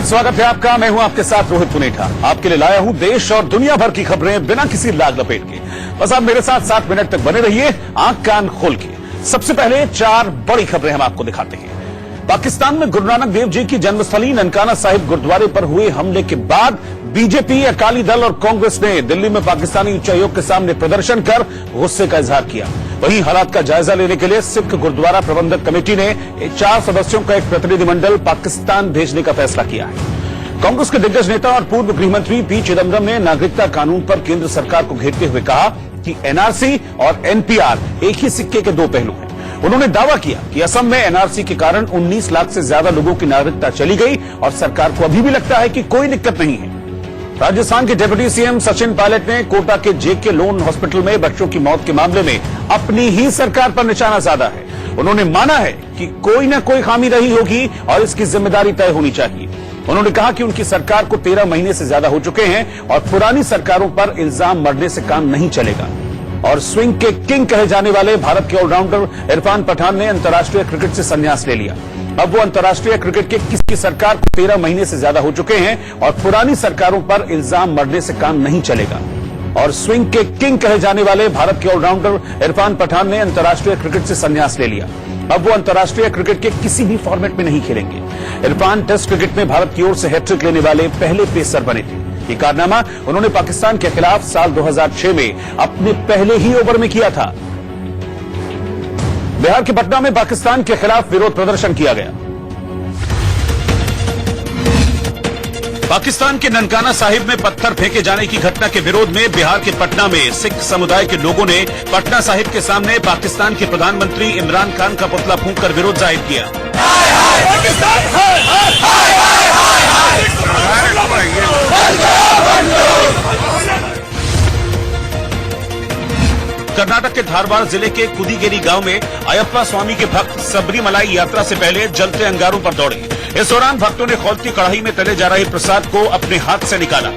स्वागत है आपका। मैं हूं आपके साथ रोहित पुनेठा। आपके लिए लाया हूं देश और दुनिया भर की खबरें बिना किसी लाग लपेट के। बस आप मेरे साथ 7 मिनट तक बने रहिए, आंख कान खोल के। सबसे पहले 4 बड़ी खबरें हम आपको दिखाते हैं। पाकिस्तान में गुरु नानक देव जी की जन्मस्थली ननकाना साहिब गुरुद्वारे पर हुए हमले के बाद बीजेपी, अकाली दल और कांग्रेस ने दिल्ली में पाकिस्तानी उच्चायोग के सामने प्रदर्शन कर गुस्से का इजहार किया। वहीं हालात का जायजा लेने के लिए सिख गुरुद्वारा प्रबंधक कमेटी ने 4 सदस्यों का एक प्रतिनिधिमंडल पाकिस्तान भेजने का फैसला किया है। कांग्रेस के दिग्गज नेता और पूर्व गृहमंत्री पी चिदम्बरम ने नागरिकता कानून पर केंद्र सरकार को घेरते हुए कहा कि एनआरसी और एनपीआर एक ही सिक्के के 2 पहलू हैं। उन्होंने दावा किया कि असम में एनआरसी के कारण 19 लाख से ज्यादा लोगों की नागरिकता चली गई और सरकार को अभी भी लगता है कि कोई दिक्कत नहीं है। राजस्थान के डिप्टी सीएम सचिन पायलट ने कोटा के जेके लोन हॉस्पिटल में बच्चों की मौत के मामले में अपनी ही सरकार पर निशाना साधा है। उन्होंने माना है कि कोई न कोई खामी रही होगी और इसकी जिम्मेदारी तय होनी चाहिए। उन्होंने कहा कि उनकी सरकार को 13 महीने से ज्यादा हो चुके हैं और पुरानी सरकारों पर इल्जाम मरने से काम नहीं चलेगा। और स्विंग के किंग कहे जाने वाले भारत के ऑलराउंडर इरफान पठान ने अंतर्राष्ट्रीय क्रिकेट से संन्यास ले लिया। अब वो अंतर्राष्ट्रीय क्रिकेट के किसी सरकार को 13 महीने से ज्यादा हो चुके हैं और पुरानी सरकारों पर इल्जाम मरने से काम नहीं चलेगा। और स्विंग के किंग कहे जाने वाले भारत के ऑलराउंडर इरफान पठान ने अंतर्राष्ट्रीय क्रिकेट से संन्यास ले लिया। अब वो अंतर्राष्ट्रीय क्रिकेट के किसी भी फॉर्मेट में नहीं खेलेंगे। इरफान टेस्ट क्रिकेट में भारत की ओर से हैट्रिक लेने वाले पहले पेसर बने थे। ये कारनामा उन्होंने पाकिस्तान के खिलाफ साल 2006 में अपने पहले ही ओवर में किया था। बिहार के पटना में पाकिस्तान के खिलाफ विरोध प्रदर्शन किया गया। पाकिस्तान के ननकाना साहिब में पत्थर फेंके जाने की घटना के विरोध में बिहार के पटना में सिख समुदाय के लोगों ने पटना साहिब के सामने पाकिस्तान के प्रधानमंत्री इमरान खान का पुतला फूंककर विरोध जाहिर किया। कर्नाटक के धारवाड़ जिले के कुदीगेरी गांव में अयप्पा स्वामी के भक्त सबरीमलाई यात्रा से पहले जलते अंगारों पर दौड़े। इस दौरान भक्तों ने खौलती कढ़ाई में तले जा रहे प्रसाद को अपने हाथ से निकाला।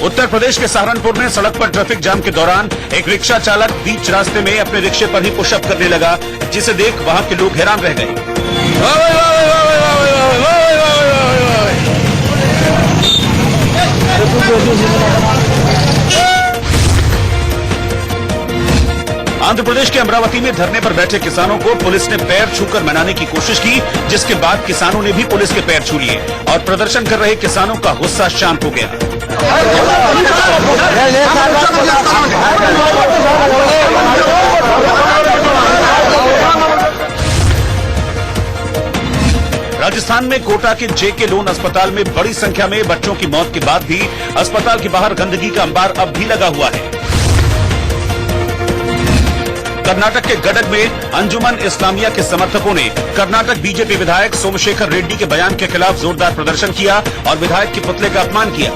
उत्तर प्रदेश के सहारनपुर में सड़क पर ट्रैफिक जाम के दौरान एक रिक्शा चालक बीच रास्ते में अपने रिक्शे पर ही पुशअप करने लगा, जिसे देख वहां के लोग हैरान रह गए। आंध्र प्रदेश के अमरावती में धरने पर बैठे किसानों को पुलिस ने पैर छूकर मनाने की कोशिश की, जिसके बाद किसानों ने भी पुलिस के पैर छू लिए और प्रदर्शन कर रहे किसानों का गुस्सा शांत हो गया। राजस्थान में कोटा के जेके लोन अस्पताल में बड़ी संख्या में बच्चों की मौत के बाद भी अस्पताल के बाहर गंदगी का अंबार अब भी लगा हुआ है। कर्नाटक के गडग में अंजुमन इस्लामिया के समर्थकों ने कर्नाटक बीजेपी विधायक सोमशेखर रेड्डी के बयान के खिलाफ जोरदार प्रदर्शन किया और विधायक के पुतले का अपमान किया।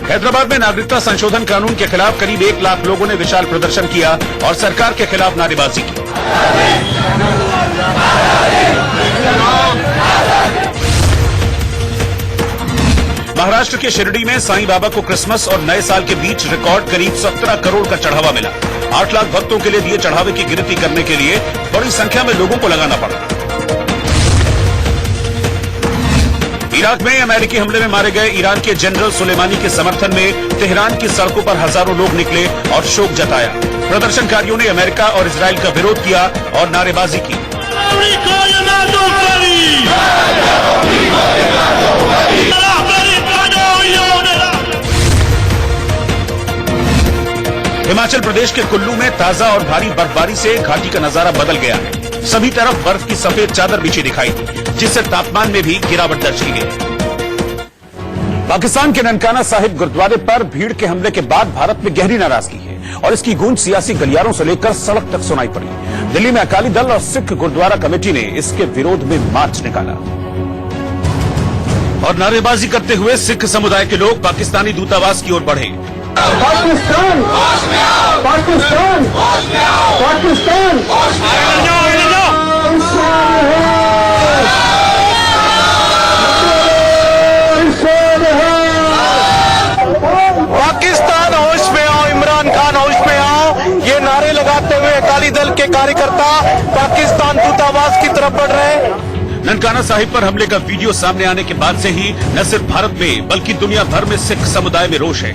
हैदराबाद में नागरिकता संशोधन कानून के खिलाफ करीब 1 लाख लोगों ने विशाल प्रदर्शन किया और सरकार के खिलाफ नारेबाजी की। महाराष्ट्र के शिरडी में साईं बाबा को क्रिसमस और नए साल के बीच रिकॉर्ड करीब 17 करोड़ का चढ़ावा मिला। 8 लाख भक्तों के लिए दिए चढ़ावे की गिनती करने के लिए बड़ी संख्या में लोगों को लगाना पड़ा। इराक में अमेरिकी हमले में मारे गए ईरान के जनरल सुलेमानी के समर्थन में तेहरान की सड़कों पर हजारों लोग निकले और शोक जताया। प्रदर्शनकारियों ने अमेरिका और इजराइल का विरोध किया और नारेबाजी की। हिमाचल प्रदेश के कुल्लू में ताजा और भारी बर्फबारी से घाटी का नजारा बदल गया है। सभी तरफ बर्फ की सफेद चादर बिछी दिखाई दी, जिससे तापमान में भी गिरावट दर्ज की गई। पाकिस्तान के ननकाना साहिब गुरुद्वारे पर भीड़ के हमले के बाद भारत में गहरी नाराजगी है और इसकी गूंज सियासी गलियारों से लेकर सड़क तक सुनाई पड़ी। दिल्ली में अकाली दल और सिख गुरुद्वारा कमेटी ने इसके विरोध में मार्च निकाला और नारेबाजी करते हुए सिख समुदाय के लोग पाकिस्तानी दूतावास की ओर बढ़े। पाकिस्तान पाकिस्तान पाकिस्तान कार्यकर्ता पाकिस्तान दूतावास की तरफ बढ़ रहे हैं। ननकाना साहिब पर हमले का वीडियो सामने आने के बाद से ही न सिर्फ भारत में बल्कि दुनिया भर में सिख समुदाय में रोष है।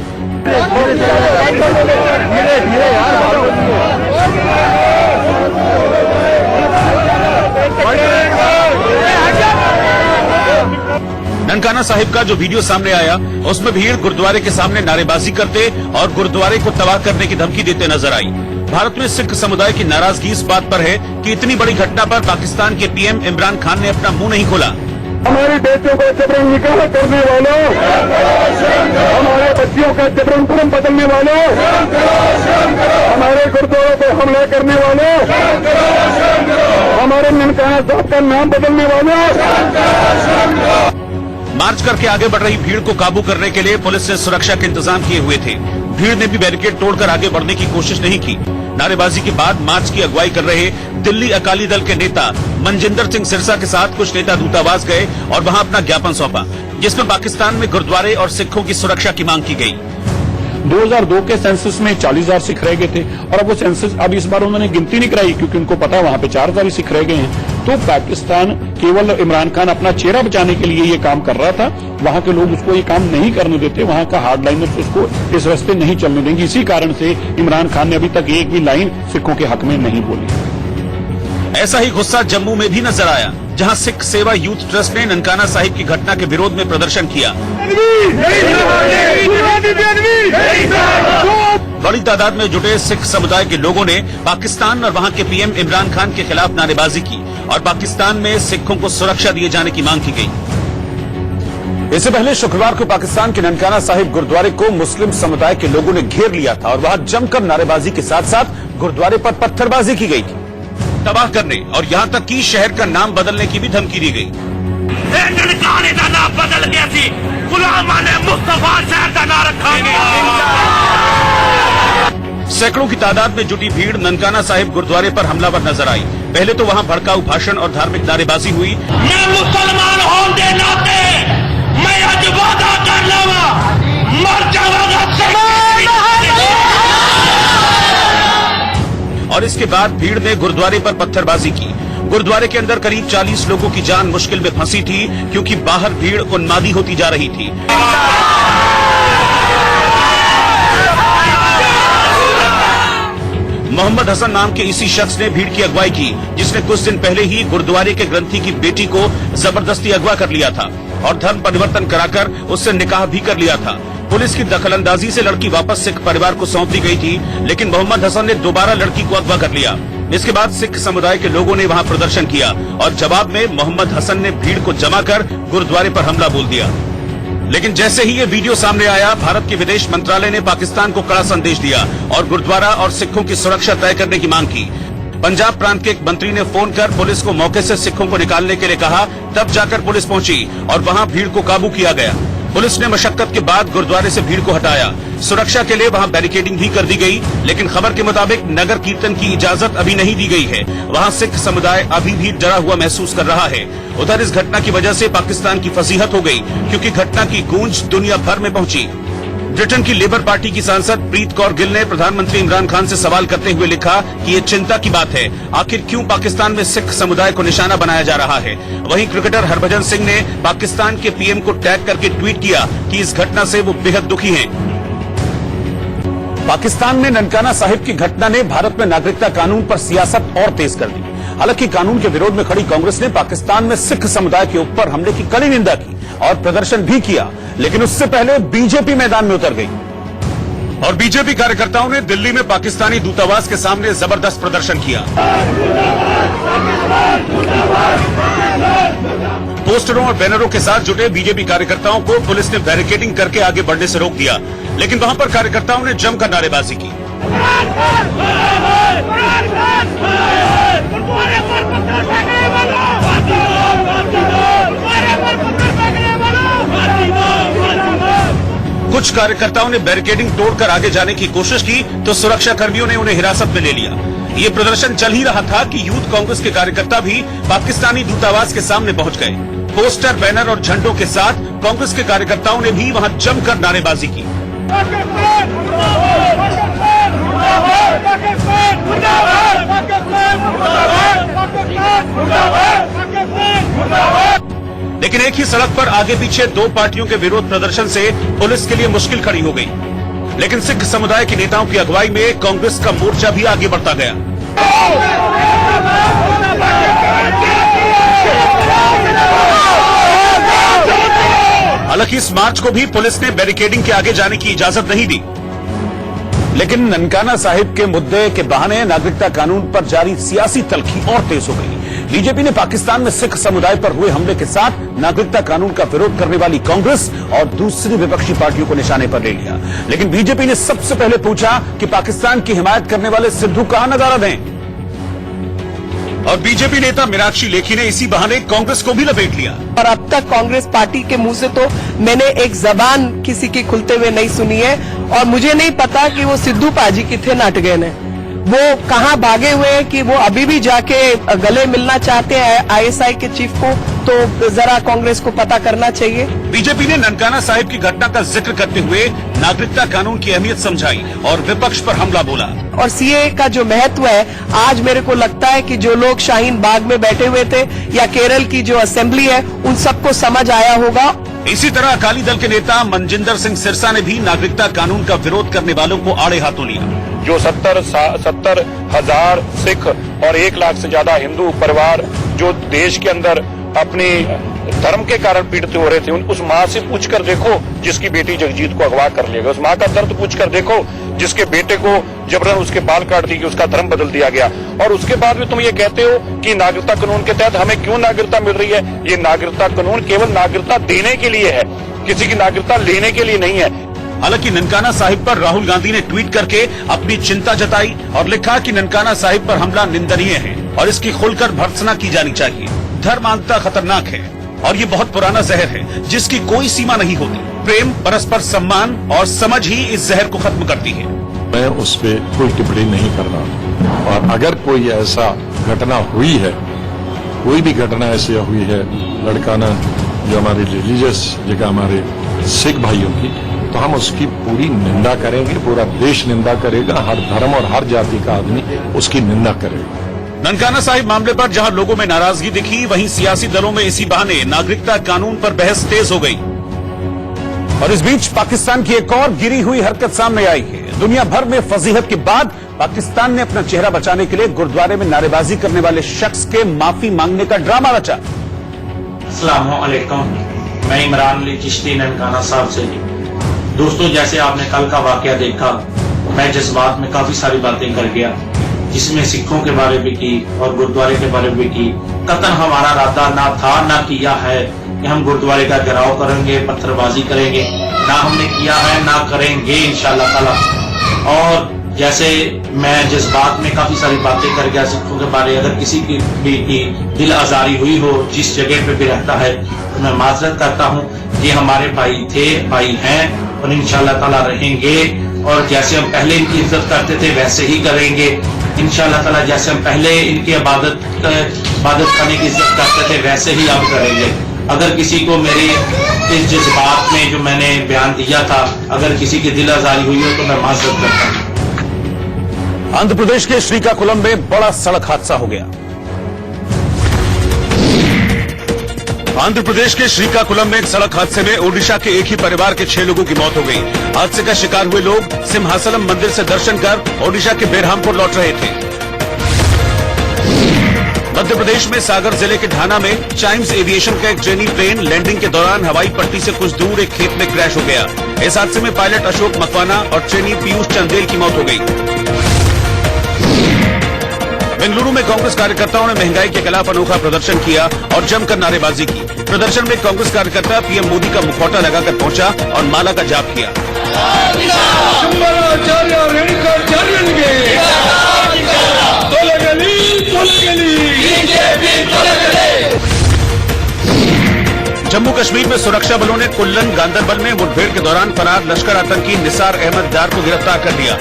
ननकाना साहिब का जो वीडियो सामने आया उसमें भीड़ गुरुद्वारे के सामने नारेबाजी करते और गुरुद्वारे को तबाह करने की धमकी देते नजर आई। भारत में सिख समुदाय की नाराजगी इस बात पर है कि इतनी बड़ी घटना पर पाकिस्तान के पीएम इमरान खान ने अपना मुंह नहीं खोला। हमारी बेटियों को जबरन निकाह करने वालों, हमारे बच्चियों का जबरन धर्म बदलने वालों, हमारे गुरुद्वारों को हमला करने वालों, हमारे ननकाना साहब का नाम बदलने वालों। मार्च करके आगे बढ़ रही भीड़ को काबू करने के लिए पुलिस ने सुरक्षा के इंतजाम किए हुए थे। भीड़ ने भी बैरिकेड तोड़कर आगे बढ़ने की कोशिश नहीं की। नारेबाजी के बाद मार्च की अगुवाई कर रहे दिल्ली अकाली दल के नेता मनजिंदर सिंह सिरसा के साथ कुछ नेता दूतावास गए और वहां अपना ज्ञापन सौंपा, जिसमें पाकिस्तान में गुरुद्वारे और सिखों की सुरक्षा की मांग की गई। 2002 के सेंसस में 40,000 सिख रह गए थे और अब वो सेंसस अब इस बार उन्होंने गिनती नहीं कराई क्योंकि उनको पता है वहां पे 4,000 ही सिख रह गए हैं। तो पाकिस्तान केवल इमरान खान अपना चेहरा बचाने के लिए ये काम कर रहा था। वहां के लोग उसको ये काम नहीं करने देते, वहां का हार्डलाइनर्स उसको इस रास्ते नहीं चलने देंगे। इसी कारण से इमरान खान ने अभी तक एक भी लाइन सिखों के हक में नहीं बोली। ऐसा ही गुस्सा जम्मू में भी नजर आया, जहां सिख सेवा यूथ ट्रस्ट ने ननकाना साहिब की घटना के विरोध में प्रदर्शन किया। बड़ी तादाद में जुटे सिख समुदाय के लोगों ने पाकिस्तान और वहां के पीएम इमरान खान के खिलाफ नारेबाजी की और पाकिस्तान में सिखों को सुरक्षा दिए जाने की मांग की गई। इससे पहले शुक्रवार को पाकिस्तान के ननकाना साहिब गुरुद्वारे को मुस्लिम समुदाय के लोगों ने घेर लिया था और वहां जमकर नारेबाजी के साथ साथ गुरुद्वारे पर पत्थरबाजी की गई थी। तबाह करने और यहां तक कि शहर का नाम बदलने की भी धमकी दी गई। ननकाने का नाम बदल गया थी, गुलामा ने मुस्तफा शहर का नाम रखा गया। सैकड़ों की तादाद में जुटी भीड़ ननकाना साहिब गुरुद्वारे पर हमलावर नजर आई। पहले तो वहां भड़काऊ भाषण और धार्मिक नारेबाजी हुई। मैं मुसलमान होने के नाते मैं आज वादा कर लूंगा, मर जाऊंगा और इसके बाद भीड़ ने गुरुद्वारे पर पत्थरबाजी की। गुरुद्वारे के अंदर करीब 40 लोगों की जान मुश्किल में फंसी थी क्योंकि बाहर भीड़ उन्मादी होती जा रही थी। मोहम्मद हसन नाम के इसी शख्स ने भीड़ की अगुवाई की, जिसने कुछ दिन पहले ही गुरुद्वारे के ग्रंथी की बेटी को जबरदस्ती अगवा कर लिया था और धर्म परिवर्तन कराकर उससे निकाह भी कर लिया था। पुलिस की दखलंदाजी से लड़की वापस सिख परिवार को सौंप दी गई थी, लेकिन मोहम्मद हसन ने दोबारा लड़की को अगवा कर लिया। इसके बाद सिख समुदाय के लोगों ने वहां प्रदर्शन किया और जवाब में मोहम्मद हसन ने भीड़ को जमा कर गुरुद्वारे पर हमला बोल दिया। लेकिन जैसे ही ये वीडियो सामने आया, भारत के विदेश मंत्रालय ने पाकिस्तान को कड़ा संदेश दिया और गुरुद्वारा और सिखों की सुरक्षा तय करने की मांग की। पंजाब प्रांत के एक मंत्री ने फोन कर पुलिस को मौके से सिखों को निकालने के लिए कहा, तब जाकर पुलिस पहुंची और वहां भीड़ को काबू किया गया। पुलिस ने मशक्कत के बाद गुरुद्वारे से भीड़ को हटाया। सुरक्षा के लिए वहां बैरिकेडिंग भी कर दी गई, लेकिन खबर के मुताबिक नगर कीर्तन की इजाजत अभी नहीं दी गई है। वहां सिख समुदाय अभी भी डरा हुआ महसूस कर रहा है। उधर इस घटना की वजह से पाकिस्तान की फसीहत हो गई, क्योंकि घटना की गूंज दुनिया भर में पहुंची। ब्रिटेन की लेबर पार्टी की सांसद प्रीत कौर गिल ने प्रधानमंत्री इमरान खान से सवाल करते हुए लिखा कि ये चिंता की बात है, आखिर क्यों पाकिस्तान में सिख समुदाय को निशाना बनाया जा रहा है। वहीं क्रिकेटर हरभजन सिंह ने पाकिस्तान के पीएम को टैग करके ट्वीट किया कि इस घटना से वो बेहद दुखी हैं। पाकिस्तान में ननकाना साहिब की घटना ने भारत में नागरिकता कानून पर सियासत और तेज कर दी। हालांकि कानून के विरोध में खड़ी कांग्रेस ने पाकिस्तान में सिख समुदाय के ऊपर हमले की कड़ी निंदा की और प्रदर्शन भी किया, लेकिन उससे पहले बीजेपी मैदान में उतर गई और बीजेपी कार्यकर्ताओं ने दिल्ली में पाकिस्तानी दूतावास के सामने जबरदस्त प्रदर्शन किया। पोस्टरों और बैनरों के साथ जुटे बीजेपी कार्यकर्ताओं को पुलिस ने बैरिकेडिंग करके आगे बढ़ने से रोक दिया, लेकिन वहां पर कार्यकर्ताओं ने जमकर नारेबाजी की। कुछ कार्यकर्ताओं ने बैरिकेडिंग तोड़कर आगे जाने की कोशिश की तो सुरक्षा कर्मियों ने उन्हें हिरासत में ले लिया। ये प्रदर्शन चल ही रहा था कि यूथ कांग्रेस के कार्यकर्ता भी पाकिस्तानी दूतावास के सामने पहुंच गए। पोस्टर, बैनर और झंडों के साथ कांग्रेस के कार्यकर्ताओं ने भी वहां जमकर नारेबाजी की। लेकिन एक ही सड़क पर आगे पीछे दो पार्टियों के विरोध प्रदर्शन से पुलिस के लिए मुश्किल खड़ी हो गई। लेकिन सिख समुदाय के नेताओं की अगुवाई में कांग्रेस का मोर्चा भी आगे बढ़ता गया। हालांकि इस मार्च को भी पुलिस ने बैरिकेडिंग के आगे जाने की इजाजत नहीं दी। लेकिन ननकाना साहिब के मुद्दे के बहाने नागरिकता कानून पर जारी सियासी तल्खी और तेज हो गई। बीजेपी ने पाकिस्तान में सिख समुदाय पर हुए हमले के साथ नागरिकता कानून का विरोध करने वाली कांग्रेस और दूसरी विपक्षी पार्टियों को निशाने पर ले लिया। लेकिन बीजेपी ने सबसे पहले पूछा कि पाकिस्तान की हिमायत करने वाले सिद्धू कहां नजारा दें। और बीजेपी नेता मीनाक्षी लेखी ने इसी बहाने कांग्रेस को भी लपेट लिया। और अब तक कांग्रेस पार्टी के मुंह से तो मैंने एक जबान किसी की खुलते हुए नहीं सुनी है। और मुझे नहीं पता कि वो सिद्धू पाजी किथे नट गए ने, वो कहां भागे हुए हैं, कि वो अभी भी जाके गले मिलना चाहते हैं आईएसआई के चीफ को, तो जरा कांग्रेस को पता करना चाहिए। बीजेपी ने ननकाना साहिब की घटना का जिक्र करते हुए नागरिकता कानून की अहमियत समझाई और विपक्ष पर हमला बोला। और सीए का जो महत्व है, आज मेरे को लगता है कि जो लोग शाहीन बाग में बैठे हुए थे या केरल की जो असेंबली है, उन सबको समझ आया होगा। इसी तरह अकाली दल के नेता मनजिंदर सिंह सिरसा ने भी नागरिकता कानून का विरोध करने वालों को आड़े हाथों लिया। जो 70,000 सिख और 1 लाख से ज्यादा हिंदू परिवार जो देश के अंदर अपनी धर्म के कारण पीड़ित हो रहे थे, उस माँ से पूछ कर देखो जिसकी बेटी जगजीत को अगवा कर लिया गया, उस माँ का दर्द पूछ कर देखो जिसके बेटे को जबरन उसके बाल काट दिए, उसका धर्म बदल दिया गया। और उसके बाद भी तुम ये कहते हो कि नागरिकता कानून के तहत हमें क्यों नागरिकता मिल रही है। ये नागरिकता कानून केवल नागरिकता देने के लिए है, किसी की नागरिकता लेने के लिए नहीं है। हालांकि ननकाना साहिब पर राहुल गांधी ने ट्वीट करके अपनी चिंता जताई और लिखा कि ननकाना साहिब पर हमला निंदनीय है और इसकी खुलकर भर्त्सना की जानी चाहिए। धर्मांतरता खतरनाक है और ये बहुत पुराना जहर है जिसकी कोई सीमा नहीं होती। प्रेम, परस्पर सम्मान और समझ ही इस जहर को खत्म करती है। मैं उस पर कोई टिप्पणी नहीं करना। और अगर कोई ऐसा घटना हुई है, कोई भी घटना ऐसी हुई है लड़काना जो हमारे रिलीजियस जगह हमारे सिख भाइयों की, तो हम उसकी पूरी निंदा करेंगे। पूरा देश निंदा करेगा, हर धर्म और हर जाति का आदमी उसकी निंदा करेगा। ननकाना साहिब मामले पर जहां लोगों में नाराजगी दिखी, वहीं सियासी दलों में इसी बहाने नागरिकता कानून पर बहस तेज हो गई। और इस बीच पाकिस्तान की एक और गिरी हुई हरकत सामने आई है। दुनिया भर में फजीहत के बाद पाकिस्तान ने अपना चेहरा बचाने के लिए गुरुद्वारे में नारेबाजी करने वाले शख्स के माफी मांगने का ड्रामा रचा। अस्सलाम वालेकुम, मैं इमरान अली चिश्ती ननकाना साहब से। दोस्तों, जैसे आपने कल का वाकया देखा, मैं जज्बात में काफी सारी बातें कर गया, जिसमें सिखों के बारे में की और गुरुद्वारे के बारे में की। कतन हमारा इरादा ना था ना किया है कि हम गुरुद्वारे का घेराव करेंगे, पत्थरबाजी करेंगे, ना हमने किया है ना करेंगे इंशाअल्लाह ताला। और जैसे मैं जज्बात में काफी सारी बातें कर गया सिखों के बारे, अगर किसी की भी दिल आजारी हुई हो जिस जगह पे भी रहता है, तो मैं माजरत करता हूँ। ये हमारे भाई थे, भाई हैं और इंशाअल्लाह ताला रहेंगे। और जैसे हम पहले इनकी इज्जत करते थे वैसे ही करेंगे इंशाअल्लाह ताला। जैसे हम पहले इनकी इबादत खाने की इज्जत करते थे वैसे ही अब करेंगे। अगर किसी को मेरे इस जज्बात में जो मैंने बयान दिया था, अगर किसी की दिल आजारी हुई हो तो मैं माजरत करता हूँ। आंध्र प्रदेश के श्रीकाकुलम में बड़ा सड़क हादसा हो गया। आंध्र प्रदेश के श्रीकाकुलम में एक सड़क हादसे में ओडिशा के एक ही परिवार के 6 लोगों की मौत हो गई। हादसे का शिकार हुए लोग सिंहासलम मंदिर से दर्शन कर ओडिशा के बेरहामपुर लौट रहे थे। मध्य प्रदेश में सागर जिले के ढाना में चाइम्स एविएशन का एक ट्रेनी प्लेन लैंडिंग के दौरान हवाई पट्टी से कुछ दूर एक खेत में क्रैश हो गया। इस हादसे में पायलट अशोक मकवाना और ट्रेनी पीयूष चंदेल की मौत हो गई। बेंगलुरु में कांग्रेस कार्यकर्ताओं ने महंगाई के खिलाफ अनोखा प्रदर्शन किया और जमकर नारेबाजी की। प्रदर्शन में कांग्रेस कार्यकर्ता पीएम मोदी का मुखौटा लगाकर पहुंचा और माला का जाप किया। जम्मू कश्मीर में सुरक्षा बलों ने कुल्लन गांदरबल में मुठभेड़ के दौरान फरार लश्कर आतंकी निसार अहमद डार को गिरफ्तार कर लिया।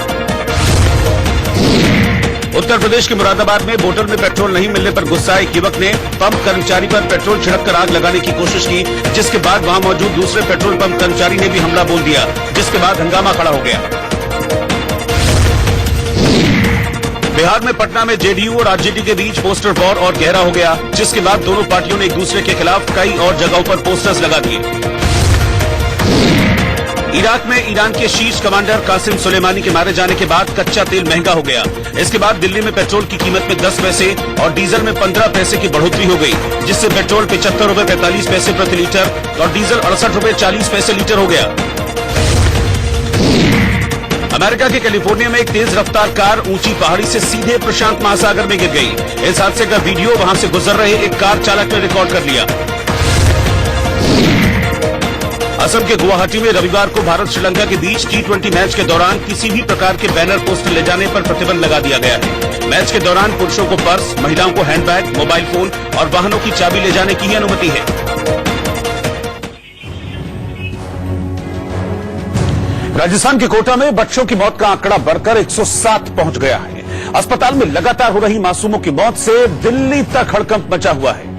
उत्तर प्रदेश के मुरादाबाद में बोतल में पेट्रोल नहीं मिलने पर गुस्साए एक युवक ने पंप कर्मचारी पर पेट्रोल छिड़ककर आग लगाने की कोशिश की, जिसके बाद वहां मौजूद दूसरे पेट्रोल पंप कर्मचारी ने भी हमला बोल दिया, जिसके बाद हंगामा खड़ा हो गया। बिहार में पटना में जेडीयू और आरजेडी के बीच पोस्टर वॉर और गहरा हो गया, जिसके बाद दोनों पार्टियों ने एक दूसरे के खिलाफ कई और जगहों पर पोस्टर्स लगा दिए। इराक में ईरान के शीर्ष कमांडर कासिम सुलेमानी के मारे जाने के बाद कच्चा तेल महंगा हो गया। इसके बाद दिल्ली में पेट्रोल की कीमत में 10 पैसे और डीजल में 15 पैसे की बढ़ोतरी हो गई, जिससे पेट्रोल 75 रुपए 45 पैसे प्रति लीटर और डीजल 68 रुपए 40 पैसे लीटर हो गया। अमेरिका के कैलिफोर्निया में एक तेज रफ्तार कार ऊंची पहाड़ी से सीधे प्रशांत महासागर में गिर गई। इस हादसे का वीडियो वहां से गुजर रहे एक कार चालक ने रिकॉर्ड कर लिया। असम के गुवाहाटी में रविवार को भारत श्रीलंका के बीच T20 मैच के दौरान किसी भी प्रकार के बैनर पोस्टर ले जाने पर प्रतिबंध लगा दिया गया है। मैच के दौरान पुरुषों को पर्स, महिलाओं को हैंडबैग, मोबाइल फोन और वाहनों की चाबी ले जाने की ही अनुमति है। राजस्थान के कोटा में बच्चों की मौत का आंकड़ा बढ़कर 107 पहुंच गया है। अस्पताल में लगातार हो रही मासूमों की मौत से दिल्ली तक हड़कंप मचा हुआ है,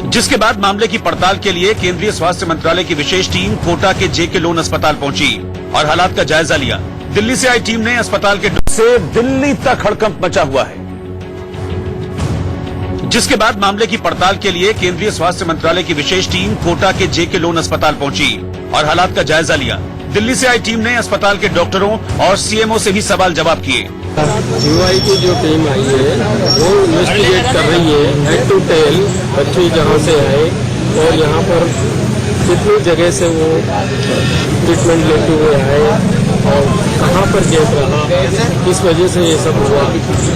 जिसके बाद मामले की पड़ताल के लिए केंद्रीय स्वास्थ्य मंत्रालय की विशेष टीम कोटा के जेके लोन अस्पताल पहुंची और हालात का जायजा लिया। दिल्ली से आई टीम ने अस्पताल के से दिल्ली तक हड़कंप मचा हुआ है, जिसके बाद मामले की पड़ताल के लिए केंद्रीय स्वास्थ्य मंत्रालय की विशेष टीम कोटा के जेके लोन अस्पताल पहुंची और हालात का जायजा लिया। दिल्ली से आई टीम ने अस्पताल के डॉक्टरों और सीएमओ से भी सवाल जवाब किए। यूआई की जो टीम आई है वो इन्वेस्टिगेट कर रही है हेड टू टेल बच्चे जहाँ से आए और यहाँ पर कितनी जगह से वो ट्रीटमेंट लेते हुए आए और कहाँ पर गैप रहा, किस वजह से ये सब हुआ,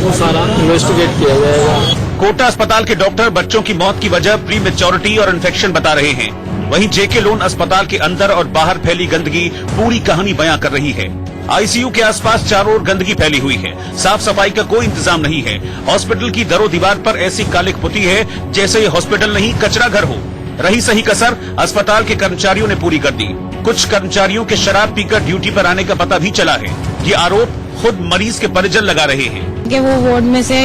वो सारा इन्वेस्टिगेट किया जाएगा। कोटा अस्पताल के डॉक्टर बच्चों की मौत की वजह प्री मेच्योरिटी और इन्फेक्शन बता रहे हैं। वहीं जेके लोन अस्पताल के अंदर और बाहर फैली गंदगी पूरी कहानी बयां कर रही है। आईसीयू के आसपास चारों ओर गंदगी फैली हुई है, साफ सफाई का कोई इंतजाम नहीं है। हॉस्पिटल की दरो दीवार पर ऐसी कालिक पुती है जैसे ये हॉस्पिटल नहीं कचरा घर हो। रही सही कसर अस्पताल के कर्मचारियों ने पूरी कर दी। कुछ कर्मचारियों के शराब पीकर ड्यूटी पर आने का पता भी चला है। ये आरोप खुद मरीज के परिजन लगा रहे हैं कि वो वार्ड में से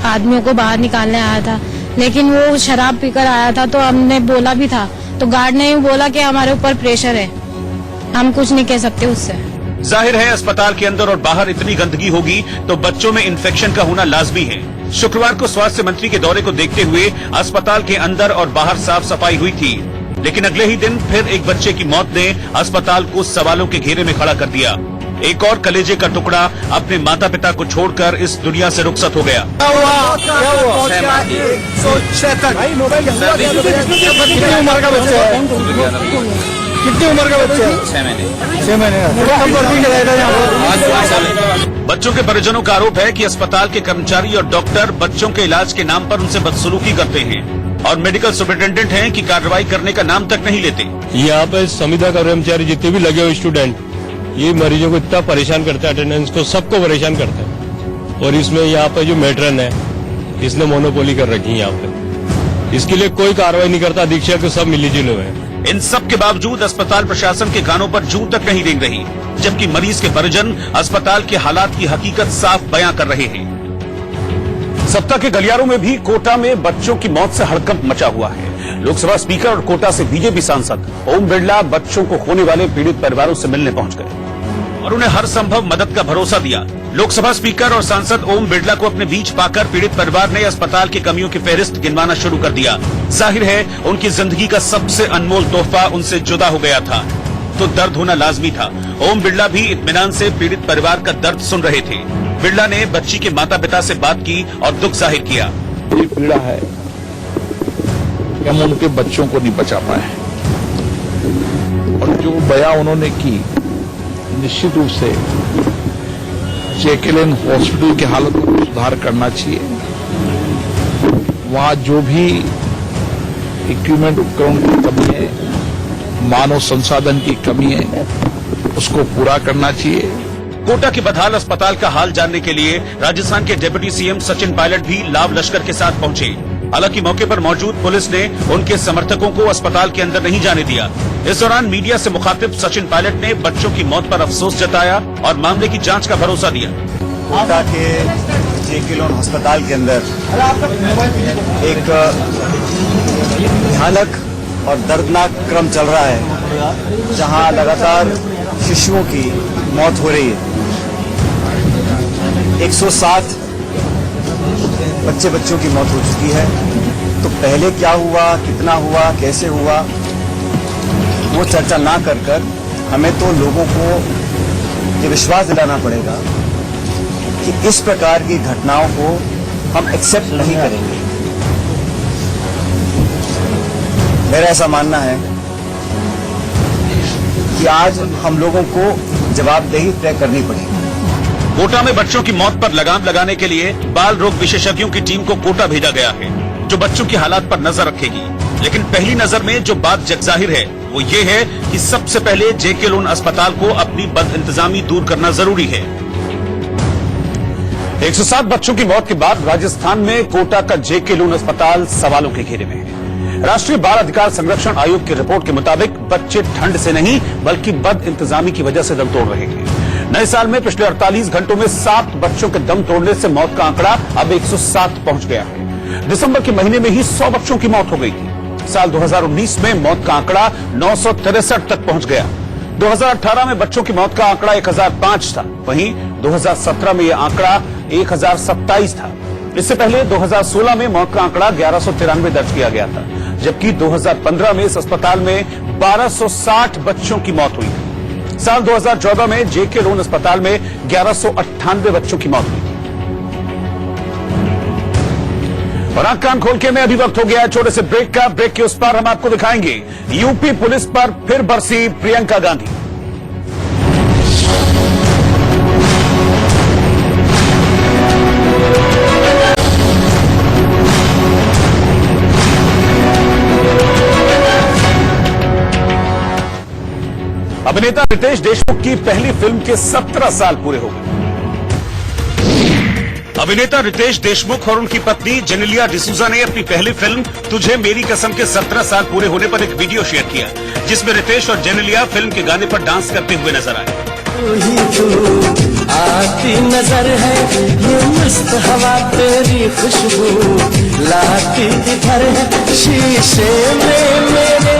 आदमियों को बाहर निकालने आया था, लेकिन वो शराब पीकर आया था। तो हमने बोला भी था, तो गार्ड ने बोला कि हमारे ऊपर प्रेशर है, हम कुछ नहीं कह सकते उससे। जाहिर है अस्पताल के अंदर और बाहर इतनी गंदगी होगी तो बच्चों में इन्फेक्शन का होना लाजमी है। शुक्रवार को स्वास्थ्य मंत्री के दौरे को देखते हुए अस्पताल के अंदर और बाहर साफ सफाई हुई थी, लेकिन अगले ही दिन फिर एक बच्चे की मौत ने अस्पताल को सवालों के घेरे में खड़ा कर दिया। एक और कलेजे का टुकड़ा अपने माता पिता को छोड़कर इस दुनिया से रुखसत हो गया। कितनी उम्र का बच्चा है? 6 महीने। बच्चों के परिजनों का आरोप है कि अस्पताल के कर्मचारी और डॉक्टर बच्चों के इलाज के नाम पर उनसे बदसलूकी करते हैं और मेडिकल सुपरिटेंडेंट हैं कि कार्रवाई करने का नाम तक नहीं लेते। यहाँ पे संविदा कर्मचारी जितने भी लगे हुए स्टूडेंट, ये मरीजों को इतना परेशान करता है, अटेंडेंस को सबको परेशान करता है। और इसमें यहाँ पे जो मेट्रन है इसने मोनोपोली कर रखी है यहाँ पे, इसके लिए कोई कार्रवाई नहीं करता। अधीक्षक को सब मिलीजुल हुए हैं। इन सब के बावजूद अस्पताल प्रशासन के कानों पर जूं तक नहीं रेंग रही, जबकि मरीज के परिजन अस्पताल के हालात की हकीकत साफ बयां कर रहे हैं। सप्ताह के गलियारों में भी कोटा में बच्चों की मौत से हड़कंप मचा हुआ है। लोकसभा स्पीकर और कोटा से बीजेपी सांसद ओम बिरला बच्चों को खोने वाले पीड़ित परिवारों से मिलने पहुंच गए और उन्हें हर संभव मदद का भरोसा दिया। लोकसभा स्पीकर और सांसद ओम बिरला को अपने बीच पाकर पीड़ित परिवार ने अस्पताल की कमियों की फहरिस्त गिनवाना शुरू कर दिया। जाहिर है उनकी जिंदगी का सबसे अनमोल तोहफा उनसे जुदा हो गया था, तो दर्द होना लाजमी था। ओम बिरला भी इत्मीनान से पीड़ित परिवार का दर्द सुन रहे थे। बिरला ने बच्ची के माता पिता से बात की और दुख जाहिर किया। ये पीड़ा है कि हम उनके बच्चों को नहीं बचा पाए और जो बयां उन्होंने की, निश्चित रूप से जेकेलेन हॉस्पिटल की हालत को सुधार करना चाहिए। वहां जो भी इक्विपमेंट उपकरण की कमी है, मानव संसाधन की कमी है, उसको पूरा करना चाहिए। कोटा के बदहाल अस्पताल का हाल जानने के लिए राजस्थान के डिप्टी सीएम सचिन पायलट भी लाव लश्कर के साथ पहुंचे। हालांकि मौके पर मौजूद पुलिस ने उनके समर्थकों को अस्पताल के अंदर नहीं जाने दिया। इस दौरान मीडिया से मुखातिब सचिन पायलट ने बच्चों की मौत पर अफसोस जताया और मामले की जांच का भरोसा दिया। कोटा के जेके लोन अस्पताल के अंदर एक भयानक और दर्दनाक क्रम चल रहा है, जहां लगातार शिशुओं की मौत हो रही है। 107 बच्चों की मौत हो चुकी है। तो पहले क्या हुआ, कितना हुआ, कैसे हुआ, वो चर्चा ना कर हमें तो लोगों को ये विश्वास दिलाना पड़ेगा कि इस प्रकार की घटनाओं को हम एक्सेप्ट नहीं करेंगे। मेरा ऐसा मानना है कि आज हम लोगों को जवाबदेही तय करनी पड़ेगी। कोटा में बच्चों की मौत पर लगाम लगाने के लिए बाल रोग विशेषज्ञों की टीम को कोटा भेजा गया है, जो बच्चों की हालात पर नजर रखेगी। लेकिन पहली नजर में जो बात जगजाहिर है वो ये है कि सबसे पहले जेके लोन अस्पताल को अपनी बदइंतजामी दूर करना जरूरी है। 107 बच्चों की मौत के बाद राजस्थान में कोटा का जेके लोन अस्पताल सवालों के घेरे में है। राष्ट्रीय बाल अधिकार संरक्षण आयोग की रिपोर्ट के मुताबिक बच्चे ठंड से नहीं बल्कि बदइंतजामी की वजह से दम तोड़ रहे हैं। नए साल में पिछले 48 घंटों में 7 बच्चों के दम तोड़ने से मौत का आंकड़ा अब 107 पहुंच गया है। दिसंबर के महीने में ही 100 बच्चों की मौत हो गई थी। साल 2019 में मौत का आंकड़ा 963 तक पहुंच गया। 2018 में बच्चों की मौत का आंकड़ा 1005 था, वहीं 2017 में यह आंकड़ा 1027 था। इससे पहले 2016 में मौत का आंकड़ा 1193 दर्ज किया गया था, जबकि 2015 में इस अस्पताल में 1260 बच्चों की मौत हुई थी। साल 2014 में जेके लोन अस्पताल में 1198 बच्चों की मौत हुई थी। और आंख कान खोल के में अभी वक्त हो गया है छोटे से ब्रेक का। ब्रेक के उस पार हम आपको दिखाएंगे यूपी पुलिस पर फिर बरसी प्रियंका गांधी। अभिनेता रितेश देशमुख की पहली फिल्म के 17 साल पूरे हो गए। अभिनेता रितेश देशमुख और उनकी पत्नी जेनेलिया डिसूजा ने अपनी पहली फिल्म तुझे मेरी कसम के 17 साल पूरे होने पर एक वीडियो शेयर किया, जिसमें रितेश और जेनेलिया फिल्म के गाने पर डांस करते हुए नजर आए। आती नजर है ये मस्त हवा तेरी खुशबू लाती इधर है शीशे में मेरे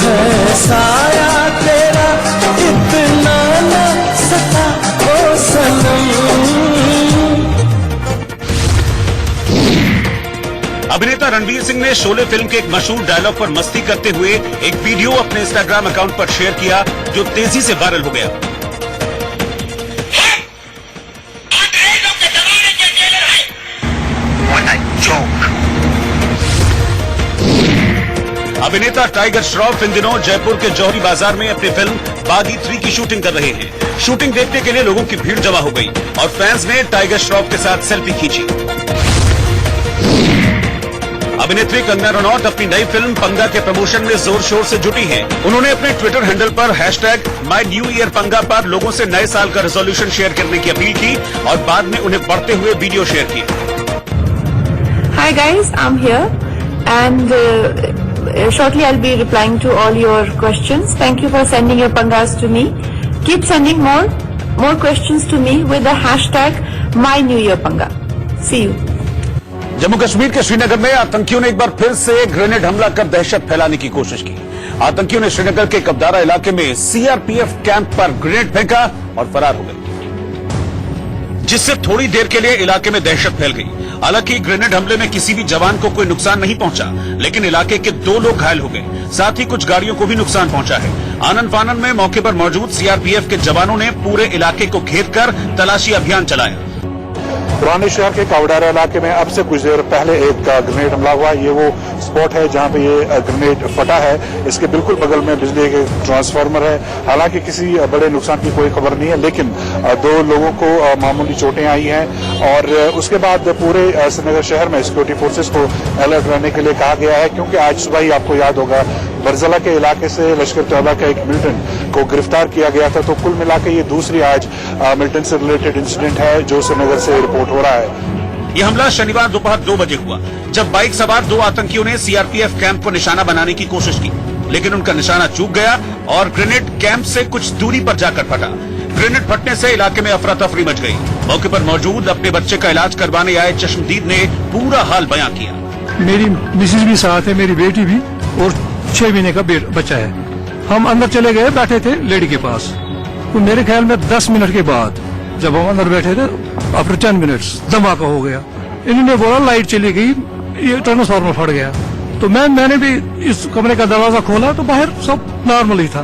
है साया तेरा इतना न सता ओ सनम। अभिनेता रणवीर सिंह ने शोले फिल्म के एक मशहूर डायलॉग पर मस्ती करते हुए एक वीडियो अपने इंस्टाग्राम अकाउंट पर शेयर किया, जो तेजी से वायरल हो गया। अभिनेता टाइगर श्रॉफ इन दिनों जयपुर के जौहरी बाजार में अपनी फिल्म बागी 3 की शूटिंग कर रहे हैं। शूटिंग देखने के लिए लोगों की भीड़ जमा हो गई और फैंस ने टाइगर श्रॉफ के साथ सेल्फी खींची। अभिनेत्री कंगना रनौत अपनी नई फिल्म पंगा के प्रमोशन में जोर शोर से जुटी हैं। उन्होंने अपने ट्विटर हैंडल पर #MyNewYearPanga पर लोगों से नए साल का रेजोल्यूशन शेयर करने की अपील की और बाद में उन्हें बढ़ते हुए वीडियो शेयर किए। Hi guys, I'm here and shortly I'll be replying to all your questions. Thank you for sending your pangas to me. Keep sending more questions to me with the #MyNewYearPanga. See you. Jammu Kashmir के श्रीनगर में आतंकियों ने एक बार फिर से grenade हमला कर दहशत फैलाने की कोशिश की। आतंकियों ने श्रीनगर के कबदारा इलाके में सीआरपीएफ कैंप पर ग्रेनेड फेंका और फरार हो गए, जिससे थोड़ी देर के लिए इलाके में दहशत फैल गई। हालांकि ग्रेनेड हमले में किसी भी जवान को कोई नुकसान नहीं पहुंचा, लेकिन इलाके के 2 लोग घायल हो गए, साथ ही कुछ गाड़ियों को भी नुकसान पहुंचा है। आनन फानन में मौके पर मौजूद सीआरपीएफ के जवानों ने पूरे इलाके को घेर कर तलाशी अभियान चलाया। पुराने शहर के कावडारा इलाके में अब से कुछ देर पहले एक ग्रेनेड हमला हुआ। ये वो स्पॉट है जहां पे ये ग्रेनेड फटा है। इसके बिल्कुल बगल में बिजली के ट्रांसफार्मर है। हालांकि किसी बड़े नुकसान की कोई खबर नहीं है, लेकिन 2 लोगों को मामूली चोटें आई हैं और उसके बाद पूरे श्रीनगर शहर में सिक्योरिटी फोर्सेस को अलर्ट रहने के लिए कहा गया है, क्योंकि आज सुबह ही आपको याद होगा बरजला के इलाके से लश्कर तैयबा का एक मिलिटेंट को गिरफ्तार किया गया था। तो कुल मिला के ये दूसरी आज मिलिटेंट से रिलेटेड इंसिडेंट है जो श्रीनगर से रिपोर्ट हो रहा है। यह हमला शनिवार दोपहर 2 बजे हुआ, जब बाइक सवार 2 आतंकियों ने सीआरपीएफ कैंप को निशाना बनाने की कोशिश की, लेकिन उनका निशाना चूक गया और ग्रेनेड कैंप से कुछ दूरी पर जाकर फटा। ग्रेनेड फटने से इलाके में अफरा तफरी मच गई। मौके पर मौजूद अपने बच्चे का इलाज करवाने आए चश्मदीद ने पूरा हाल बयां किया। मेरी मिसेज भी साथ है, मेरी बेटी भी, और 6 महीने का बच्चा है। हम अंदर चले गए, बैठे थे लेडी के पास, तो मेरे ख्याल में 10 मिनट के बाद जब हम अंदर बैठे थे आफ्टर 10 मिनट्स धमाका हो गया। इन्होंने बोला लाइट चली गई, ये ट्रांसफार्मर फट गया। तो मैंने भी इस कमरे का दरवाजा खोला तो बाहर सब नॉर्मल ही था।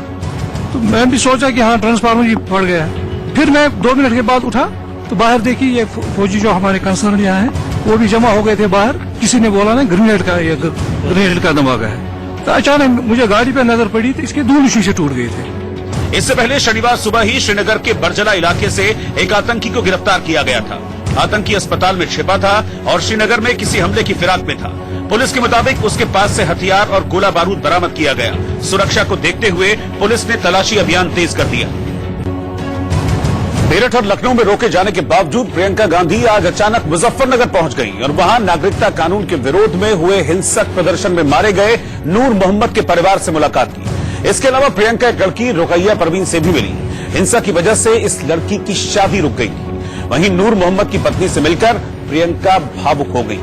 तो मैं भी सोचा कि हाँ ट्रांसफार्मर ही फट गया। फिर मैं 2 मिनट के बाद उठा तो बाहर देखी ये फौजी जो हमारे कंसर्न यहाँ है वो भी जमा हो गए थे बाहर। किसी ने बोला ना ग्रेनेड का धमाका है। तो अचानक मुझे गाड़ी पे नजर पड़ी तो इसके दोनों शीशे टूट गए थे। इससे पहले शनिवार सुबह ही श्रीनगर के बरजला इलाके से एक आतंकी को गिरफ्तार किया गया था। आतंकी अस्पताल में छिपा था और श्रीनगर में किसी हमले की फिराक में था। पुलिस के मुताबिक उसके पास से हथियार और गोला बारूद बरामद किया गया। सुरक्षा को देखते हुए पुलिस ने तलाशी अभियान तेज कर दिया। मेरठ और लखनऊ में रोके जाने के बावजूद प्रियंका गांधी आज अचानक मुजफ्फरनगर पहुंच गई और वहां नागरिकता कानून के विरोध में हुए हिंसक प्रदर्शन में मारे गए नूर मोहम्मद के परिवार से मुलाकात की। इसके अलावा प्रियंका एक लड़की रुकैया परवीन से भी मिली। हिंसा की वजह से इस लड़की की शादी रुक गई थी। वहीं नूर मोहम्मद की पत्नी से मिलकर प्रियंका भावुक हो गई,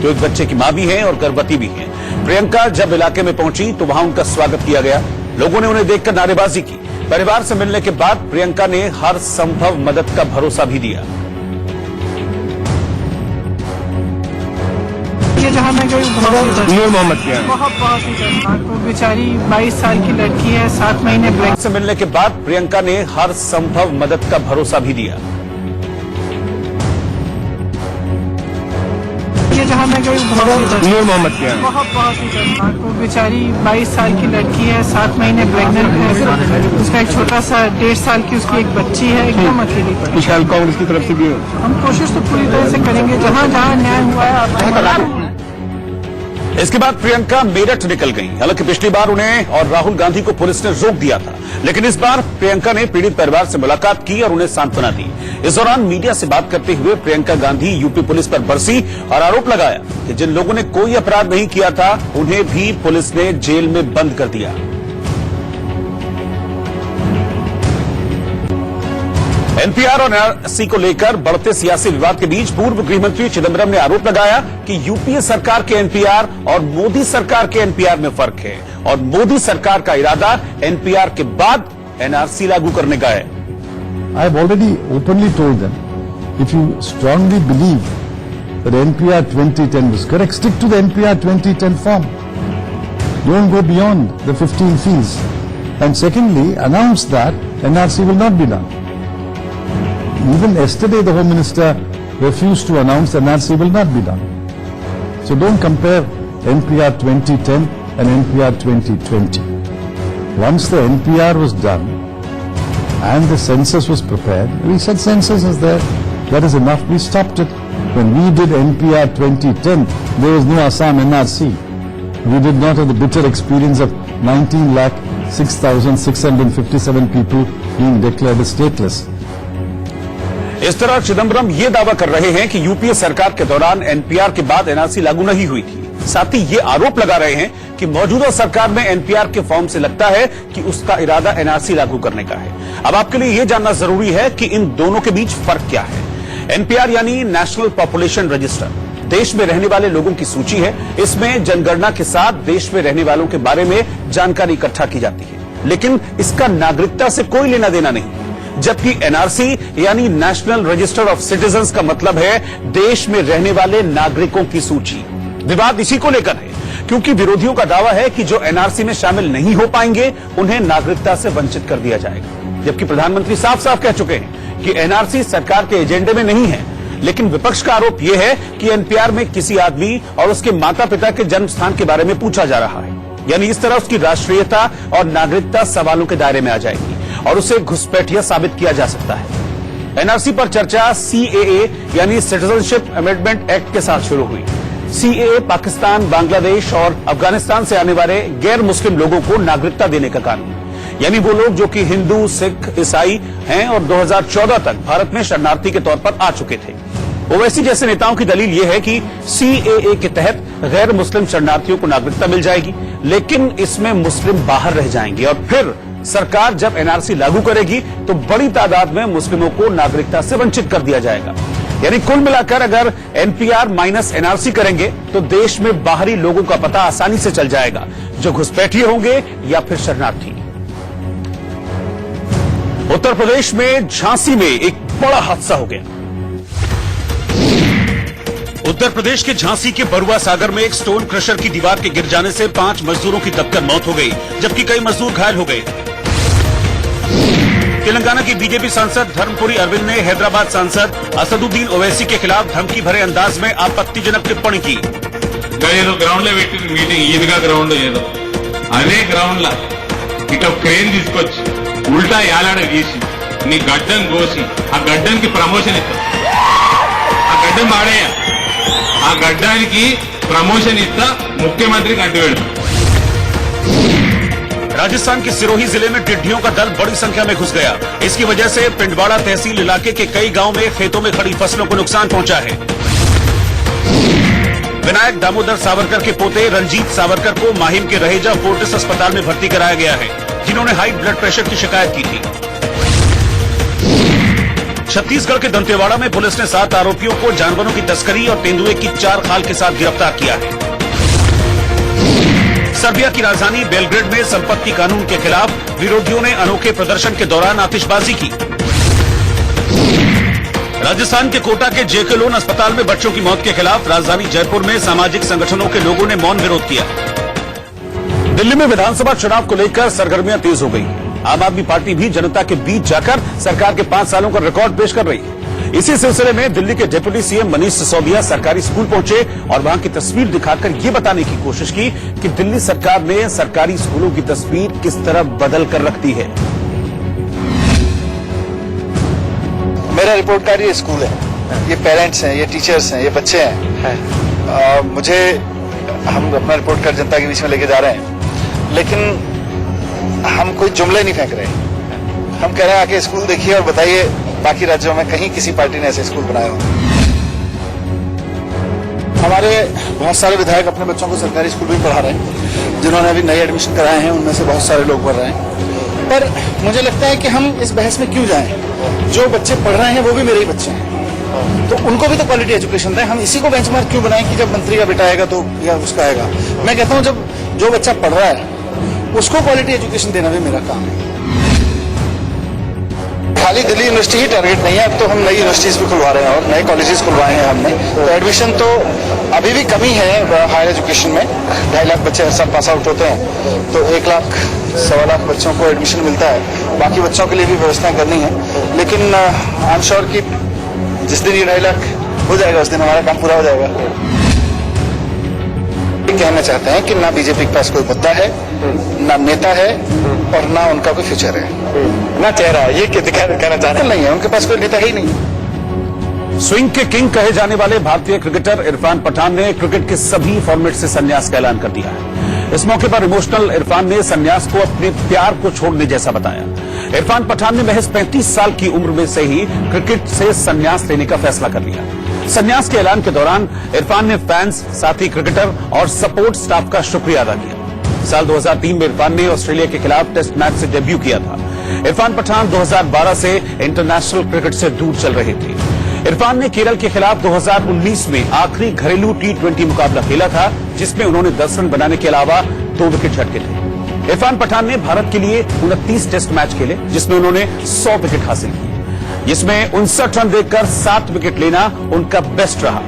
जो एक बच्चे की मां भी है और गर्भवती भी है। प्रियंका जब इलाके में पहुंची तो वहां उनका स्वागत किया गया। लोगों ने उन्हें देखकर नारेबाजी की। परिवार से मिलने के बाद प्रियंका ने हर संभव मदद का भरोसा भी दिया। ये जहाँ मैं गई नूर मोहम्मद की बहुत ही दर्दनाक। वो बेचारी 22 साल की लड़की है, 7 महीने ब्रेक से मिलने के बाद प्रियंका ने हर संभव मदद का भरोसा भी दिया। ये जहाँ मैं गई नूर मोहम्मद की बहुत ही दर्दनाक। वो बेचारी 22 साल की लड़की है, 7 महीने प्रेग्नेंट है। उसका एक छोटा सा 1.5 साल की उसकी एक बच्ची है, एकदम अकेली पड़ी। कांग्रेस की तरफ से भी हम कोशिश तो पूरी तरह से करेंगे, जहाँ जहाँ न्याय हुआ है आप। इसके बाद प्रियंका मेरठ निकल गई। हालांकि पिछली बार उन्हें और राहुल गांधी को पुलिस ने रोक दिया था, लेकिन इस बार प्रियंका ने पीड़ित परिवार से मुलाकात की और उन्हें सांत्वना दी। इस दौरान मीडिया से बात करते हुए प्रियंका गांधी यूपी पुलिस पर बरसी और आरोप लगाया कि जिन लोगों ने कोई अपराध नहीं किया था उन्हें भी पुलिस ने जेल में बंद कर दिया। एनपीआर और एनआरसी को लेकर बढ़ते सियासी विवाद के बीच पूर्व गृहमंत्री चिदंबरम ने आरोप लगाया कि यूपीए सरकार के एनपीआर और मोदी सरकार के एनपीआर में फर्क है और मोदी सरकार का इरादा एनपीआर के बाद एनआरसी लागू करने का है। I have already openly told them, if you strongly believe that NPR 2010 was correct, stick to the NPR 2010 form. Don't go beyond the 15 fees. And secondly, announce that NRC will not be done. Even yesterday the Home Minister refused to announce NRC will not be done. So don't compare NPR 2010 and NPR 2020. Once the NPR was done and the census was prepared, we said census is there, that is enough, we stopped it. When we did NPR 2010, there was no Assam NRC. We did not have the bitter experience of 19,06,657 people being declared as stateless. इस तरह चिदंबरम ये दावा कर रहे हैं कि UPA सरकार के दौरान एनपीआर के बाद एनआरसी लागू नहीं हुई थी। साथ ही ये आरोप लगा रहे हैं कि मौजूदा सरकार में एनपीआर के फॉर्म से लगता है कि उसका इरादा एनआरसी लागू करने का है। अब आपके लिए यह जानना जरूरी है कि इन दोनों के बीच फर्क क्या है। एनपीआर यानी नेशनल पॉपुलेशन रजिस्टर देश में रहने वाले लोगों की सूची है। इसमें जनगणना के साथ देश में रहने वालों के बारे में जानकारी इकट्ठा की जाती है, लेकिन इसका नागरिकता से कोई लेना देना नहीं। जबकि एनआरसी यानी नेशनल रजिस्टर ऑफ सिटीजन्स का मतलब है देश में रहने वाले नागरिकों की सूची। विवाद इसी को लेकर है, क्योंकि विरोधियों का दावा है कि जो एनआरसी में शामिल नहीं हो पाएंगे उन्हें नागरिकता से वंचित कर दिया जाएगा। जबकि प्रधानमंत्री साफ साफ कह चुके हैं कि एनआरसी सरकार के एजेंडे में नहीं है। लेकिन विपक्ष का आरोप यह है कि एनपीआर में किसी आदमी और उसके माता पिता के जन्म स्थान के बारे में पूछा जा रहा है, यानी इस तरह उसकी राष्ट्रीयता और नागरिकता सवालों के दायरे में आ जाएगी और उसे घुसपैठिया साबित किया जा सकता है। एनआरसी पर चर्चा सीएए यानी सिटीजनशिप अमेंडमेंट एक्ट के साथ शुरू हुई। सीएए पाकिस्तान, बांग्लादेश और अफगानिस्तान से आने वाले गैर मुस्लिम लोगों को नागरिकता देने का कानून, यानी वो लोग जो कि हिंदू, सिख, ईसाई हैं और 2014 तक भारत में शरणार्थी के तौर पर आ चुके थे। ओवैसी जैसे नेताओं की दलील यह है कि सीएए के तहत गैर मुस्लिम शरणार्थियों को नागरिकता मिल जाएगी, लेकिन इसमें मुस्लिम बाहर रह जाएंगे और फिर सरकार जब एनआरसी लागू करेगी तो बड़ी तादाद में मुस्लिमों को नागरिकता से वंचित कर दिया जाएगा। यानी कुल मिलाकर अगर एनपीआर माइनस एनआरसी करेंगे तो देश में बाहरी लोगों का पता आसानी से चल जाएगा, जो घुसपैठिए होंगे या फिर शरणार्थी। उत्तर प्रदेश में झांसी में एक बड़ा हादसा हो गया। उत्तर प्रदेश के झांसी के बरुआ सागर में एक स्टोन क्रशर की दीवार के गिर जाने से 5 मजदूरों की दबकर मौत हो गई, जबकि कई मजदूर घायल हो गए। तेलंगाना की बीजेपी सांसद धर्मपुरी अरविंद ने हैदराबाद सांसद असदुद्दीन ओवैसी के खिलाफ धमकी भरे अंदाज में आपत्तिजनक टिप्पणी की। ఏదో గ్రౌండ్ లో పెట్టి మీటింగ్ ఈద్గా గ్రౌండ్ ఏదో అదే గ్రౌండ్ లా ఇక క్రేన్ తీసుకొచ్చి ఉల్టా ఏలాడ గీసి నీ గడ్డం కోసి ఆ గడ్డానికి ప్రమోషన్ ఇస్తా, ఆ గడ్డం వాడేయ, ఆ గడ్డానికి ప్రమోషన్ ఇస్తా, ముఖ్యమంత్రికి అడ్డు పెడతా। राजस्थान के सिरोही जिले में टिड्डियों का दल बड़ी संख्या में घुस गया। इसकी वजह से पिंडवाड़ा तहसील इलाके के कई गांव में खेतों में खड़ी फसलों को नुकसान पहुंचा है। विनायक दामोदर सावरकर के पोते रंजीत सावरकर को माहिम के रहेजा फोर्टिस अस्पताल में भर्ती कराया गया है, जिन्होंने हाई ब्लड प्रेशर की शिकायत की थी। छत्तीसगढ़ के दंतेवाड़ा में पुलिस ने 7 आरोपियों को जानवरों की तस्करी और तेंदुए की 4 खाल के साथ गिरफ्तार किया है। सर्बिया की राजधानी बेलग्रेड में संपत्ति कानून के खिलाफ विरोधियों ने अनोखे प्रदर्शन के दौरान आतिशबाजी की। राजस्थान के कोटा के जेके लोन अस्पताल में बच्चों की मौत के खिलाफ राजधानी जयपुर में सामाजिक संगठनों के लोगों ने मौन विरोध किया। दिल्ली में विधानसभा चुनाव को लेकर सरगर्मियां तेज हो गई। आम आदमी पार्टी भी जनता के बीच जाकर सरकार के 5 सालों का रिकॉर्ड पेश कर रही है। इसी सिलसिले में दिल्ली के डिप्टी सीएम मनीष सिसोदिया सरकारी स्कूल पहुंचे और वहां की तस्वीर दिखाकर ये बताने की कोशिश की कि दिल्ली सरकार ने सरकारी स्कूलों की तस्वीर किस तरह बदल कर रख दी है। मेरा रिपोर्ट कार्ड ये स्कूल है, ये पेरेंट्स हैं, ये टीचर्स हैं, ये बच्चे हैं। मुझे हम अपना रिपोर्ट कार्ड जनता के बीच में लेके जा रहे हैं, लेकिन हम कोई जुमले नहीं फेंक रहे। हम कह रहे हैं आके स्कूल देखिए और बताइए बाकी राज्यों में कहीं किसी पार्टी ने ऐसे स्कूल बनाए हो। हमारे बहुत सारे विधायक अपने बच्चों को सरकारी स्कूल में पढ़ा रहे हैं, जिन्होंने अभी नए एडमिशन कराए हैं उनमें से बहुत सारे लोग पढ़ रहे हैं। पर मुझे लगता है कि हम इस बहस में क्यों जाएं? जो बच्चे पढ़ रहे हैं वो भी मेरे ही बच्चे हैं, तो उनको भी तो क्वालिटी एजुकेशन दें। हम इसी को बेंचमार्क क्यों बनाएं कि जब मंत्री का बेटा आएगा तो या उसका आएगा। मैं कहता हूं जब जो बच्चा पढ़ रहा है उसको क्वालिटी एजुकेशन देना भी मेरा काम है। खाली दिल्ली यूनिवर्सिटी ही टारगेट नहीं है, अब तो हम नई यूनिवर्सिटीज भी खुलवा रहे हैं और नए कॉलेजेस खुलवाए हैं हमने। तो एडमिशन तो अभी भी कमी है हायर एजुकेशन में। 2.5 लाख बच्चे हर साल पास आउट होते हैं, तो 1 लाख 1.25 लाख बच्चों को एडमिशन मिलता है। बाकी बच्चों के लिए भी व्यवस्थाएं करनी है, लेकिन आई एम श्योर कि जिस दिन ये 2.5 लाख हो जाएगा उस दिन हमारा काम पूरा हो जाएगा। कहना चाहते हैं कि ना बीजेपी के पास कोई मुद्दा है, ना नेता है और ना उनका कोई फ्यूचर है, ना चेहरा। ये कहना चाहते नहीं है, उनके पास कोई नेता ही नहीं। स्विंग के किंग कहे जाने वाले भारतीय क्रिकेटर इरफान पठान ने क्रिकेट के सभी फॉर्मेट से संन्यास का ऐलान कर दिया है। इस मौके पर इमोशनल इरफान ने संन्यास को अपने प्यार को छोड़ने जैसा बताया। इरफान पठान ने महज 35 साल की उम्र में से ही क्रिकेट से संन्यास लेने का फैसला कर लिया। संन्यास के ऐलान के दौरान इरफान ने फैंस, साथी क्रिकेटर और सपोर्ट स्टाफ का शुक्रिया अदा किया। साल 2003 में इरफान ने ऑस्ट्रेलिया के खिलाफ टेस्ट मैच से डेब्यू किया था। इरफान पठान 2012 से इंटरनेशनल क्रिकेट से दूर चल रहे थे। इरफान ने केरल के खिलाफ 2019 में आखिरी घरेलू T20 मुकाबला खेला था, जिसमें उन्होंने 10 रन बनाने के अलावा 2 विकेट झटके थे। इरफान पठान ने भारत के लिए 29 टेस्ट मैच खेले, जिसमें उन्होंने 100 विकेट हासिल किए, जिसमें 59 रन देकर 7 विकेट लेना उनका बेस्ट रहा।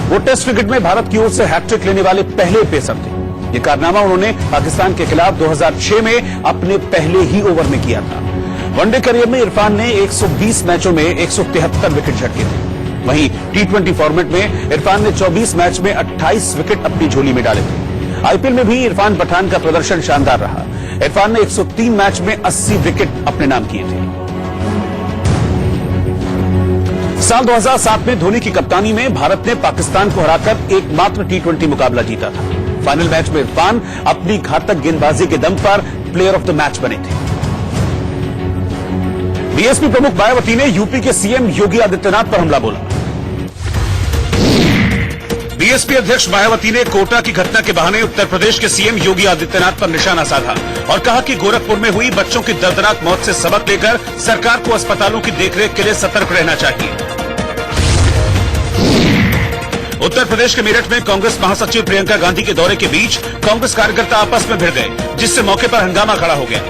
वो टेस्ट क्रिकेट में भारत की ओर से हैट्रिक लेने वाले पहले पेसर थे। ये कारनामा उन्होंने पाकिस्तान के खिलाफ 2006 में अपने पहले ही ओवर में किया था। वनडे करियर में इरफान ने 120 मैचों में 173 विकेट झटके थे। वहीं T20 फॉर्मेट में इरफान ने 24 मैच में 28 विकेट अपनी झोली में डाले थे। आईपीएल में भी इरफान पठान का प्रदर्शन शानदार रहा। इरफान ने 103 मैच में 80 विकेट अपने नाम किए थे। साल 2007 में धोनी की कप्तानी में भारत ने पाकिस्तान को हराकर एकमात्र T20 मुकाबला जीता था। फाइनल मैच में इरफान अपनी घातक गेंदबाजी के दम पर प्लेयर ऑफ द मैच बने थे। बीएसपी प्रमुख मायावती ने यूपी के सीएम योगी आदित्यनाथ पर हमला बोला। बीएसपी अध्यक्ष मायावती ने कोटा की घटना के बहाने उत्तर प्रदेश के सीएम योगी आदित्यनाथ पर निशाना साधा और कहा कि गोरखपुर में हुई बच्चों की दर्दनाक मौत से सबक लेकर सरकार को अस्पतालों की देखरेख के लिए सतर्क रहना चाहिए। उत्तर प्रदेश के मेरठ में कांग्रेस महासचिव प्रियंका गांधी के दौरे के बीच कांग्रेस कार्यकर्ता आपस में भिड़ गए, जिससे मौके पर हंगामा खड़ा हो गया।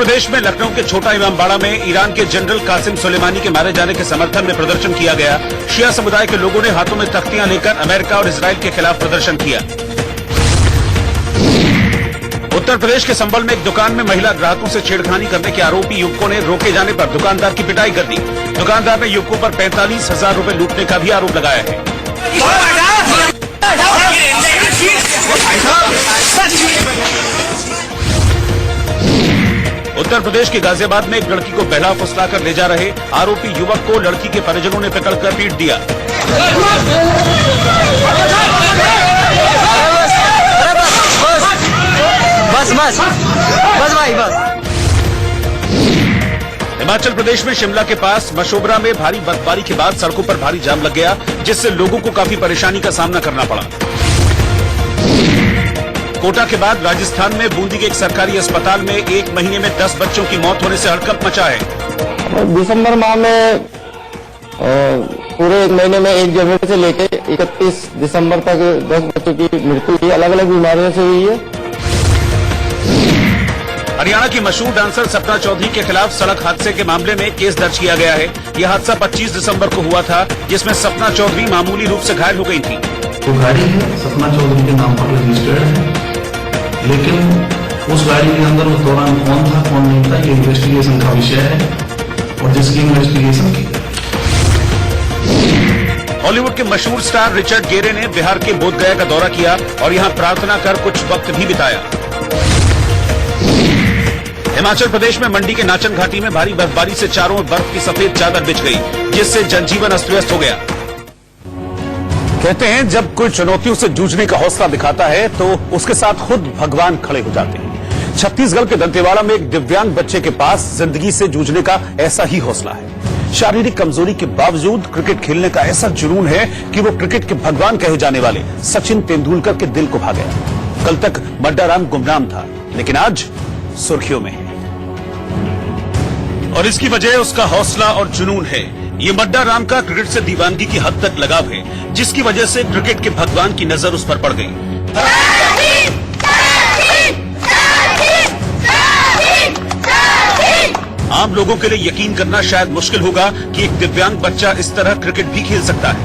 प्रदेश में लखनऊ के छोटा इमामबाड़ा में ईरान के जनरल कासिम सुलेमानी के मारे जाने के समर्थन में प्रदर्शन किया गया। शिया समुदाय के लोगों ने हाथों में तख्तियां लेकर अमेरिका और इजराइल के खिलाफ प्रदर्शन किया। उत्तर प्रदेश के संबल में एक दुकान में महिला ग्राहकों से छेड़खानी करने के आरोपी युवकों ने रोके जाने पर दुकानदार की पिटाई कर दी। दुकानदार ने युवकों पर 45,000 रुपए लूटने का भी आरोप लगाया है। उत्तर प्रदेश के गाजियाबाद में एक लड़की को बहला फुसलाकर ले जा रहे आरोपी युवक को लड़की के परिजनों ने पकड़कर पीट दिया। बस भाई बस। हिमाचल प्रदेश में शिमला के पास मशोबरा में भारी बर्फबारी के बाद सड़कों पर भारी जाम लग गया, जिससे लोगों को काफी परेशानी का सामना करना पड़ा। कोटा के बाद राजस्थान में बूंदी के एक सरकारी अस्पताल में एक महीने में 10 बच्चों की मौत होने से हड़कंप मचा है। दिसंबर माह में पूरे एक महीने में 1 जनवरी से लेकर 31 दिसंबर तक 10 बच्चों की मृत्यु हुई, अलग अलग बीमारियों से हुई है। हरियाणा की मशहूर डांसर सपना चौधरी के खिलाफ सड़क हादसे के मामले में केस दर्ज किया गया है। यह हादसा 25 दिसंबर को हुआ था, जिसमें सपना चौधरी मामूली रूप से घायल हो गई थी। वो गाड़ी है सपना चौधरी के नाम पर रजिस्टर्ड है, लेकिन उस गाड़ी के अंदर उस दौरान कौन था कौन नहीं था ये इन्वेस्टिगेशन का विषय है और जिसकी इन्वेस्टिगेशन की। हॉलीवुड के मशहूर स्टार रिचर्ड गेरे ने बिहार के बोधगया का दौरा किया और यहां प्रार्थना कर कुछ वक्त भी बिताया। हिमाचल प्रदेश में मंडी के नाचन घाटी में भारी बर्फबारी से चारों ओर बर्फ की सफेद चादर बिछ गई, जिससे जनजीवन अस्त व्यस्त हो गया। कहते हैं जब कोई चुनौतियों से जूझने का हौसला दिखाता है तो उसके साथ खुद भगवान खड़े हो जाते हैं। छत्तीसगढ़ के दंतेवाड़ा में एक दिव्यांग बच्चे के पास जिंदगी से जूझने का ऐसा ही हौसला है। शारीरिक कमजोरी के बावजूद क्रिकेट खेलने का ऐसा जुनून है कि वो क्रिकेट के भगवान कहे जाने वाले सचिन तेंदुलकर के दिल को भा गया। कल तक मड्डाराम गुमनाम था, लेकिन आज सुर्खियों में है और इसकी वजह उसका हौसला और जुनून है। ये मड्डाराम का क्रिकेट से दीवानगी की हद तक लगाव है, जिसकी वजह से क्रिकेट के भगवान की नजर उस पर पड़ गई। आम लोगों के लिए यकीन करना शायद मुश्किल होगा कि एक दिव्यांग बच्चा इस तरह क्रिकेट भी खेल सकता है।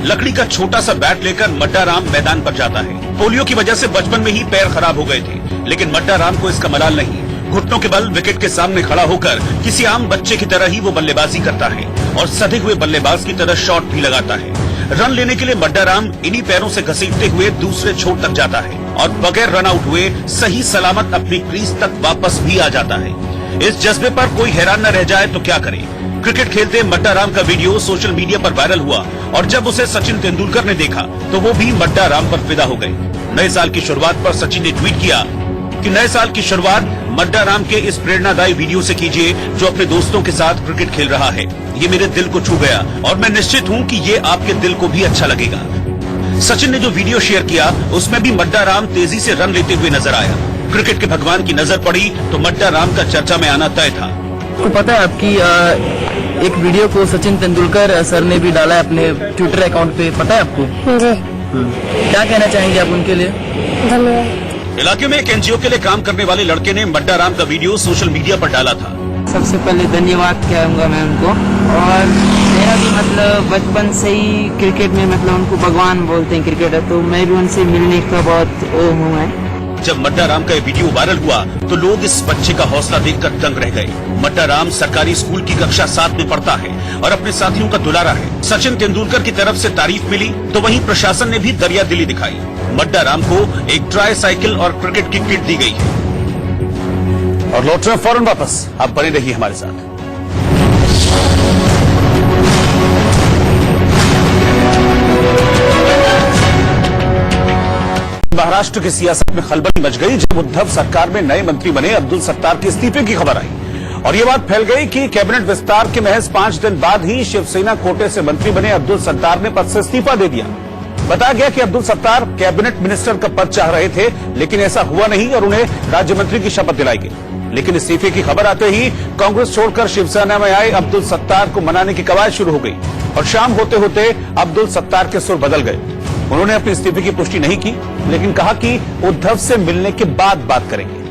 लकड़ी का छोटा सा बैट लेकर मड्डाराम मैदान पर जाता है। पोलियो की वजह से बचपन में ही पैर खराब हो गए थे, लेकिन मड्डाराम को इसका मलाल नहीं। घुटनों के बल विकेट के सामने खड़ा होकर किसी आम बच्चे की तरह ही वो बल्लेबाजी करता है और सधे हुए बल्लेबाज की तरह शॉट भी लगाता है। रन लेने के लिए मड्डाराम इन्हीं पैरों से घसीटते हुए दूसरे छोर तक जाता है और बगैर रन आउट हुए सही सलामत अपनी क्रीज तक वापस भी आ जाता है। इस जज्बे पर कोई हैरान न रह जाए तो क्या करे। क्रिकेट खेलते मड्डाराम का वीडियो सोशल मीडिया पर वायरल हुआ और जब उसे सचिन तेंदुलकर ने देखा तो वो भी मड्डाराम पर फिदा हो गए। नए साल की शुरुआत पर सचिन ने ट्वीट किया कि नए साल की शुरुआत मड्डाराम के इस प्रेरणादायी वीडियो से कीजिए जो अपने दोस्तों के साथ क्रिकेट खेल रहा है। ये मेरे दिल को छू गया और मैं निश्चित हूं कि ये आपके दिल को भी अच्छा लगेगा। सचिन ने जो वीडियो शेयर किया उसमें भी मड्डाराम तेजी से रन लेते हुए नजर आया। क्रिकेट के भगवान की नजर पड़ी तो मड्डाराम का चर्चा में आना तय था। आपको पता है आपकी एक वीडियो को सचिन तेंदुलकर सर ने भी डाला है अपने ट्विटर अकाउंट पे, पता है आपको? क्या कहना चाहेंगे आप उनके लिए? धन्यवाद। इलाके में एक एनजीओ के लिए काम करने वाले लड़के ने मड्डाराम का वीडियो सोशल मीडिया पर डाला था। सबसे पहले धन्यवाद कहूँगा मैं उनको, और मेरा भी मतलब बचपन से ही क्रिकेट में मतलब उनको भगवान बोलते हैं क्रिकेटर, तो मैं भी उनसे मिलने का बहुत वो हूँ मैं। जब मड्डाराम का ये वीडियो वायरल हुआ तो लोग इस बच्चे का हौसला देखकर दंग रह गए। मड्डाराम सरकारी स्कूल की कक्षा 7 में पढ़ता है और अपने साथियों का दुलारा है। सचिन तेंदुलकर की तरफ से तारीफ मिली तो वहीं प्रशासन ने भी दरिया दिली दिखाई। मड्डाराम को एक ट्राई साइकिल और क्रिकेट की किट दी गई है। और लौट रहे फौरन वापस, आप बने रहिए हमारे साथ। महाराष्ट्र की सियासत में खलबली मच गई जब उद्धव सरकार में नए मंत्री बने अब्दुल सत्तार के इस्तीफे की खबर आई और ये बात फैल गई कि कैबिनेट विस्तार के महज 5 दिन बाद ही शिवसेना कोटे से मंत्री बने अब्दुल सत्तार ने पद से इस्तीफा दे दिया। बताया गया कि अब्दुल सत्तार कैबिनेट मिनिस्टर का पद चाह रहे थे, लेकिन ऐसा हुआ नहीं और उन्हें राज्य मंत्री की शपथ दिलाई गई। लेकिन इस्तीफे की खबर आते ही कांग्रेस छोड़कर शिवसेना में आए अब्दुल सत्तार को मनाने की कवायद शुरू हो गई और शाम होते होते अब्दुल सत्तार के सुर बदल गए। उन्होंने अपने इस्तीफे की पुष्टि नहीं की, लेकिन कहा कि उद्धव से मिलने के बाद बात करेंगे।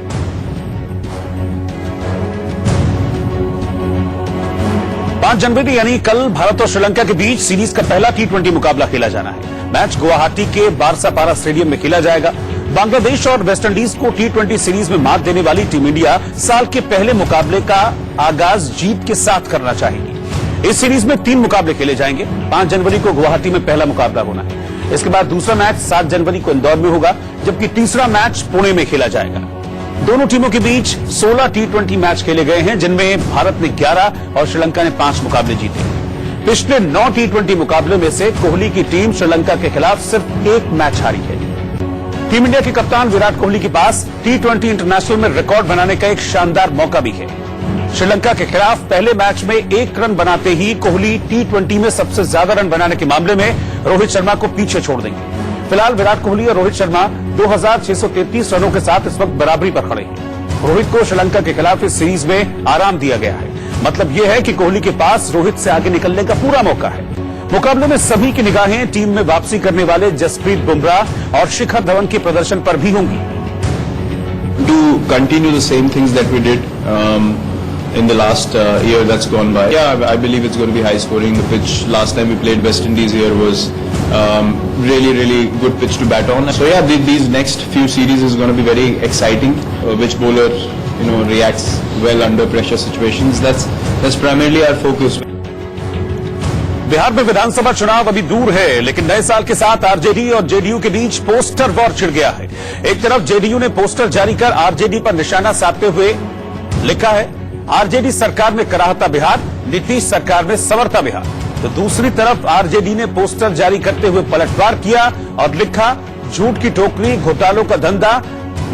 5 जनवरी यानी कल भारत और श्रीलंका के बीच सीरीज का पहला T20 मुकाबला खेला जाना है। मैच गुवाहाटी के बारसापारा स्टेडियम में खेला जाएगा। बांग्लादेश और वेस्टइंडीज को T20 सीरीज में मात देने वाली टीम इंडिया साल के पहले मुकाबले का आगाज जीत के साथ करना चाहेगी। इस सीरीज में 3 मुकाबले खेले जाएंगे। 5 जनवरी को गुवाहाटी में पहला मुकाबला होना है। इसके बाद दूसरा मैच 7 जनवरी को इंदौर में होगा, जबकि तीसरा मैच पुणे में खेला जाएगा। दोनों टीमों के बीच 16 T20 मैच खेले गए हैं, जिनमें भारत ने 11 और श्रीलंका ने 5 मुकाबले जीते। पिछले 9 T20 मुकाबलों में से कोहली की टीम श्रीलंका के खिलाफ सिर्फ 1 मैच हारी है। टीम इंडिया के कप्तान विराट कोहली के पास T20 इंटरनेशनल में रिकॉर्ड बनाने का एक शानदार मौका भी है। श्रीलंका के खिलाफ पहले मैच में 1 रन बनाते ही कोहली T20 में सबसे ज्यादा रन बनाने के मामले में रोहित शर्मा को पीछे छोड़ देंगे। फिलहाल विराट कोहली और रोहित शर्मा 2633 रनों के साथ इस वक्त बराबरी पर खड़े हैं। रोहित को श्रीलंका के खिलाफ इस सीरीज में आराम दिया गया है। मतलब यह है कि कोहली के पास रोहित से आगे निकलने का पूरा मौका है। मुकाबले में सभी की निगाहें टीम में वापसी करने वाले जसप्रीत बुमराह और शिखर धवन के प्रदर्शन पर भी होंगी। To continue the same things that we did in the last year that's gone by. Yeah, I believe it's going to be high scoring. The pitch last time we played West Indies here was really good pitch to bat on. So yeah, these next few series is going to be very exciting. Which bowler reacts well under pressure situations. That's primarily our focus. Bihar में विधानसभा चुनाव अभी दूर है, लेकिन नए साल के साथ आरजेडी और जेडीयू के बीच पोस्टर वॉर छिड़ गया है। एक तरफ जेडीयू ने पोस्टर जारी कर आरजेडी पर निशाना साधते हुए लिखा है, आरजेडी सरकार में कराहता बिहार, नीतीश सरकार में संवरता बिहार। तो दूसरी तरफ आरजेडी ने पोस्टर जारी करते हुए पलटवार किया और लिखा, झूठ की टोकरी, घोटालों का धंधा,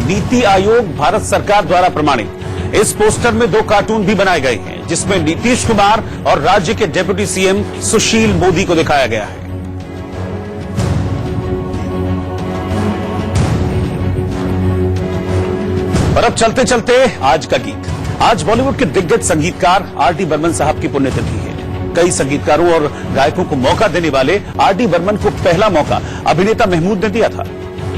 नीति आयोग भारत सरकार द्वारा प्रमाणित। इस पोस्टर में 2 कार्टून भी बनाए गए हैं, जिसमें नीतीश कुमार और राज्य के डिप्टी सीएम सुशील मोदी को दिखाया गया है। और अब चलते चलते आज का गीत। आज बॉलीवुड के दिग्गज संगीतकार आर.डी. बर्मन साहब की पुण्यतिथि है। कई संगीतकारों और गायकों को मौका देने वाले आर.डी. बर्मन को पहला मौका अभिनेता महमूद ने दिया था।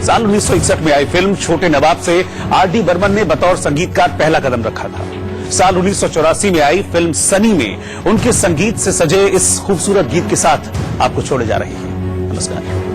साल 1961 में आई फिल्म छोटे नवाब से आर.डी. बर्मन ने बतौर संगीतकार पहला कदम रखा था। साल 1984 में आई फिल्म सनी में उनके संगीत से सजे इस खूबसूरत गीत के साथ आपको छोड़े जा रही है। नमस्कार।